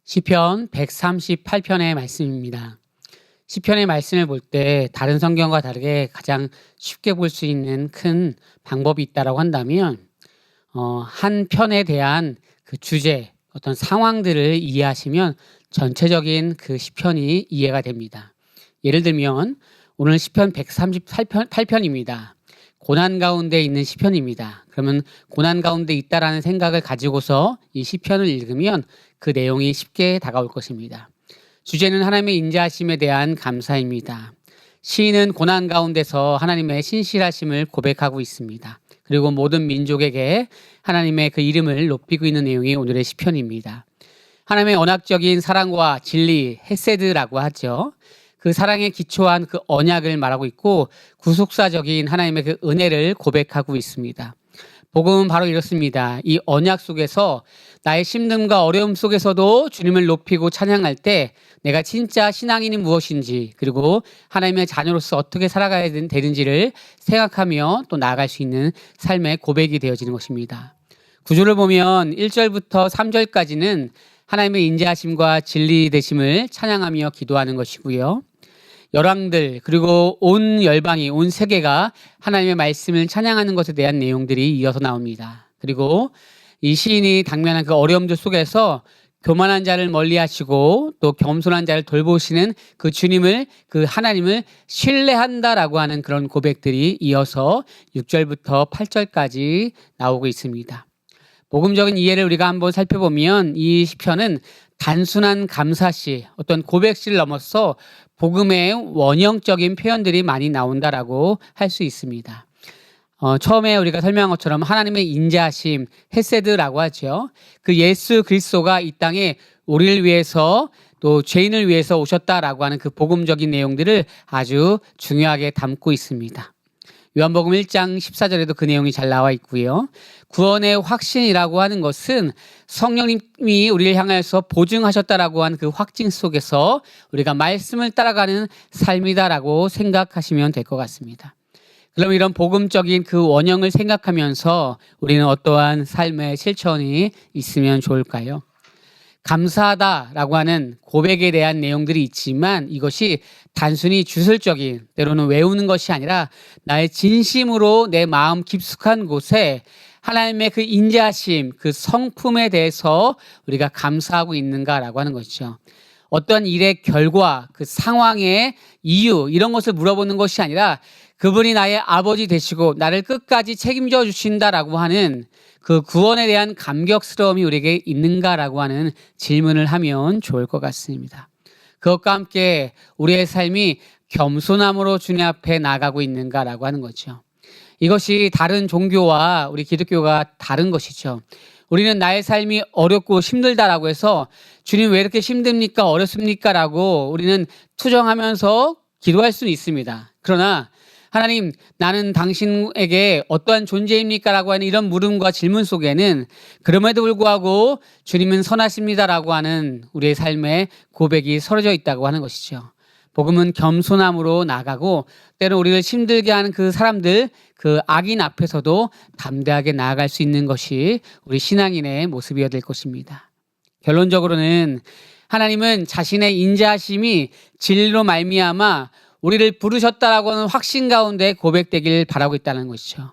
시편 138편의 말씀입니다. 시편의 말씀을 볼 때 다른 성경과 다르게 가장 쉽게 볼 수 있는 큰 방법이 있다고 한다면 한 편에 대한 그 주제, 어떤 상황들을 이해하시면 전체적인 그 시편이 이해가 됩니다. 예를 들면 오늘 시편 138편입니다. 고난 가운데 있는 시편입니다. 그러면 고난 가운데 있다라는 생각을 가지고서 이 시편을 읽으면 그 내용이 쉽게 다가올 것입니다. 주제는 하나님의 인자하심에 대한 감사입니다. 시인은 고난 가운데서 하나님의 신실하심을 고백하고 있습니다. 그리고 모든 민족에게 하나님의 그 이름을 높이고 있는 내용이 오늘의 시편입니다. 하나님의 언약적인 사랑과 진리, 헤세드라고 하죠. 그 사랑에 기초한 그 언약을 말하고 있고 구속사적인 하나님의 그 은혜를 고백하고 있습니다. 복음은 바로 이렇습니다. 이 언약 속에서 나의 힘듦과 어려움 속에서도 주님을 높이고 찬양할 때 내가 진짜 신앙인이 무엇인지, 그리고 하나님의 자녀로서 어떻게 살아가야 되는지를 생각하며 또 나아갈 수 있는 삶의 고백이 되어지는 것입니다. 구조를 보면 1절부터 3절까지는 하나님의 인자하심과 진리 되심을 찬양하며 기도하는 것이고요. 열왕들, 그리고 온 열방이, 온 세계가 하나님의 말씀을 찬양하는 것에 대한 내용들이 이어서 나옵니다. 그리고 이 시인이 당면한 그 어려움들 속에서 교만한 자를 멀리하시고 또 겸손한 자를 돌보시는 그 주님을, 그 하나님을 신뢰한다라고 하는 그런 고백들이 이어서 6절부터 8절까지 나오고 있습니다. 복음적인 이해를 우리가 한번 살펴보면 이 시편은 단순한 감사시, 어떤 고백시를 넘어서 복음의 원형적인 표현들이 많이 나온다라고 할 수 있습니다. 처음에 우리가 설명한 것처럼 하나님의 인자하심, 헤세드라고 하죠. 그 예수 그리스도가 이 땅에 우리를 위해서 또 죄인을 위해서 오셨다라고 하는 그 복음적인 내용들을 아주 중요하게 담고 있습니다. 요한복음 1장 14절에도 그 내용이 잘 나와 있고요. 구원의 확신이라고 하는 것은 성령님이 우리를 향해서 보증하셨다라고 하는 그 확증 속에서 우리가 말씀을 따라가는 삶이다라고 생각하시면 될 것 같습니다. 그럼 이런 복음적인 그 원형을 생각하면서 우리는 어떠한 삶의 실천이 있으면 좋을까요? 감사하다라고 하는 고백에 대한 내용들이 있지만 이것이 단순히 주술적인, 때로는 외우는 것이 아니라 나의 진심으로 내 마음 깊숙한 곳에 하나님의 그 인자하심, 그 성품에 대해서 우리가 감사하고 있는가라고 하는 것이죠. 어떤 일의 결과, 그 상황의 이유, 이런 것을 물어보는 것이 아니라 그분이 나의 아버지 되시고 나를 끝까지 책임져 주신다라고 하는 그 구원에 대한 감격스러움이 우리에게 있는가라고 하는 질문을 하면 좋을 것 같습니다. 그것과 함께 우리의 삶이 겸손함으로 주님 앞에 나가고 있는가라고 하는 거죠. 이것이 다른 종교와 우리 기독교가 다른 것이죠. 우리는 나의 삶이 어렵고 힘들다라고 해서 주님 왜 이렇게 힘듭니까? 어렵습니까? 라고 우리는 투정하면서 기도할 수는 있습니다. 그러나 하나님, 나는 당신에게 어떠한 존재입니까? 라고 하는 이런 물음과 질문 속에는 그럼에도 불구하고 주님은 선하십니다라고 하는 우리의 삶의 고백이 서려져 있다고 하는 것이죠. 복음은 겸손함으로 나가고 때로 우리를 힘들게 하는 그 사람들, 그 악인 앞에서도 담대하게 나아갈 수 있는 것이 우리 신앙인의 모습이어야 될 것입니다. 결론적으로는 하나님은 자신의 인자하심이 진리로 말미암아 우리를 부르셨다라고 하는 확신 가운데 고백되길 바라고 있다는 것이죠.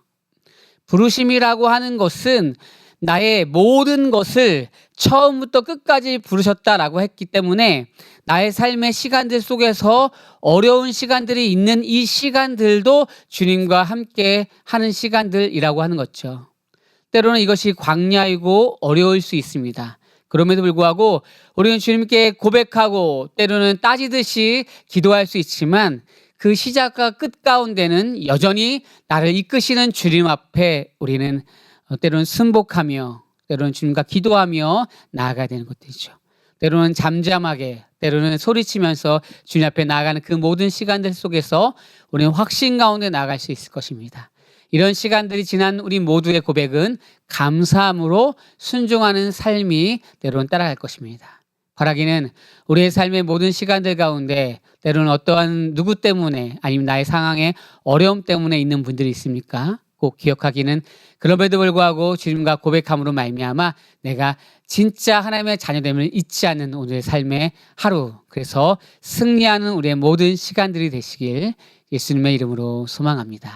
부르심이라고 하는 것은 나의 모든 것을 처음부터 끝까지 부르셨다라고 했기 때문에 나의 삶의 시간들 속에서 어려운 시간들이 있는 이 시간들도 주님과 함께 하는 시간들이라고 하는 거죠. 때로는 이것이 광야이고 어려울 수 있습니다. 그럼에도 불구하고 우리는 주님께 고백하고 때로는 따지듯이 기도할 수 있지만 그 시작과 끝 가운데는 여전히 나를 이끄시는 주님 앞에 우리는 때로는 순복하며 때로는 주님과 기도하며 나아가야 되는 것들이죠. 때로는 잠잠하게, 때로는 소리치면서 주님 앞에 나아가는 그 모든 시간들 속에서 우리는 확신 가운데 나아갈 수 있을 것입니다. 이런 시간들이 지난 우리 모두의 고백은 감사함으로 순종하는 삶이 때로는 따라갈 것입니다. 바라기는 우리의 삶의 모든 시간들 가운데 때로는 어떠한 누구 때문에 아니면 나의 상황에 어려움 때문에 있는 분들이 있습니까? 꼭 기억하기는 그럼에도 불구하고 주님과 고백함으로 말미암아 내가 진짜 하나님의 자녀됨을 잊지 않는 오늘의 삶의 하루, 그래서 승리하는 우리의 모든 시간들이 되시길 예수님의 이름으로 소망합니다.